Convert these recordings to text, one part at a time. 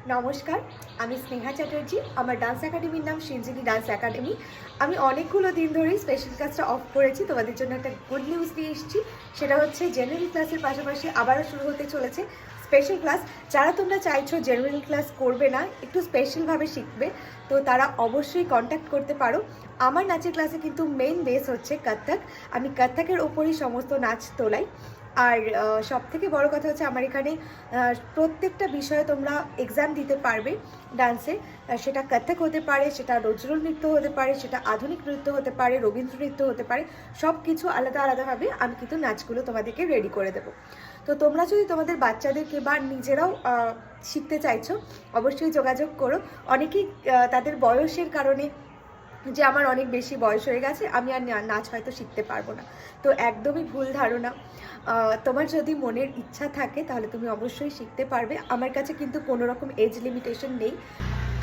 নমস্কার, আমি স্নেহা চ্যাটার্জি। আমার ডান্স একাডেমির নাম সিঞ্জিনি ডান্স একাডেমি। আমি অনেকগুলো দিন ধরেই স্পেশাল ক্লাসটা অফ করেছি। তোমাদের জন্য একটা গুড নিউজ নিয়ে এসেছি। সেটা হচ্ছে জেনারেল ক্লাসের পাশাপাশি আবারও শুরু হতে চলেছে স্পেশাল ক্লাস। যারা তোমরা চাইছো জেনারেল ক্লাস করবে না, একটু স্পেশালভাবে শিখবে, তো তারা অবশ্যই কন্ট্যাক্ট করতে পারো। আমার নাচের ক্লাসে কিন্তু মেন বেস হচ্ছে কত্থক। আমি কত্থকের ওপরই সমস্ত নাচ তোলাই। আর সবথেকে বড় কথা হচ্ছে আমার এখানে প্রত্যেকটা বিষয়ে তোমরা এক্সাম দিতে পারবে ডান্সে। সেটা কত্থক হতে পারে, সেটা নজরুল নৃত্য হতে পারে, সেটা আধুনিক নৃত্য হতে পারে, রবীন্দ্র নৃত্য হতে পারে। সব কিছু আলাদা আলাদাভাবে আমি কিন্তু নাচগুলো তোমাদেরকে রেডি করে দেবো। তো তোমরা যদি তোমাদের বাচ্চাদেরকে বা নিজেরাও শিখতে চাইছো, অবশ্যই যোগাযোগ করো। অনেকেই তাদের বয়সের কারণে, যে আমার অনেক বেশি বয়স হয়ে গেছে, আমি আর নাচ হয়তো শিখতে পারবো না, তো একদমই ভুল ধারণা। তোমার যদি মনের ইচ্ছা থাকে তাহলে তুমি অবশ্যই শিখতে পারবে। আমার কাছে কিন্তু কোনো রকম এজ লিমিটেশন নেই।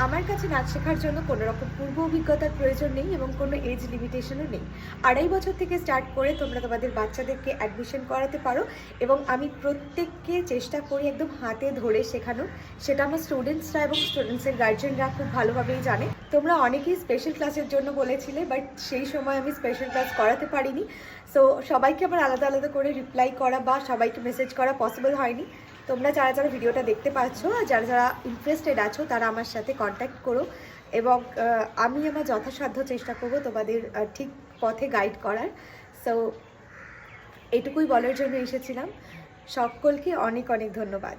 আমার কাছে নাচ শেখার জন্য কোনো রকম পূর্ব অভিজ্ঞতার প্রয়োজন নেই এবং কোনো এজ লিমিটেশনও নেই। 2.5 বছর থেকে স্টার্ট করে তোমরা তোমাদের বাচ্চাদেরকে অ্যাডমিশন করাতে পারো এবং আমি প্রত্যেককে চেষ্টা করি একদম হাতে ধরে শেখানোর। সেটা আমার স্টুডেন্টসরা এবং স্টুডেন্টসের গার্জেনরা খুব ভালোভাবেই জানে। তোমরা অনেকেই স্পেশাল ক্লাসের জন্য বলেছিলে, বাট সেই সময় আমি স্পেশাল ক্লাস করাতে পারিনি। সো সবাইকে আবার আলাদা আলাদা করে রিপ্লাই করা বা সবাইকে মেসেজ করা পসিবল হয়নি। তোমরা যারা যারা ভিডিওটা দেখতে পাচ্ছ আর যারা যারা ইন্টারেস্টেড আছো তারা আমার সাথে কন্ট্যাক্ট করো এবং আমি আমার যথাসাধ্য চেষ্টা করব তোমাদের ঠিক পথে গাইড করার। সো এটুকুই বলার জন্য এসেছিলাম। সকলকে অনেক অনেক ধন্যবাদ।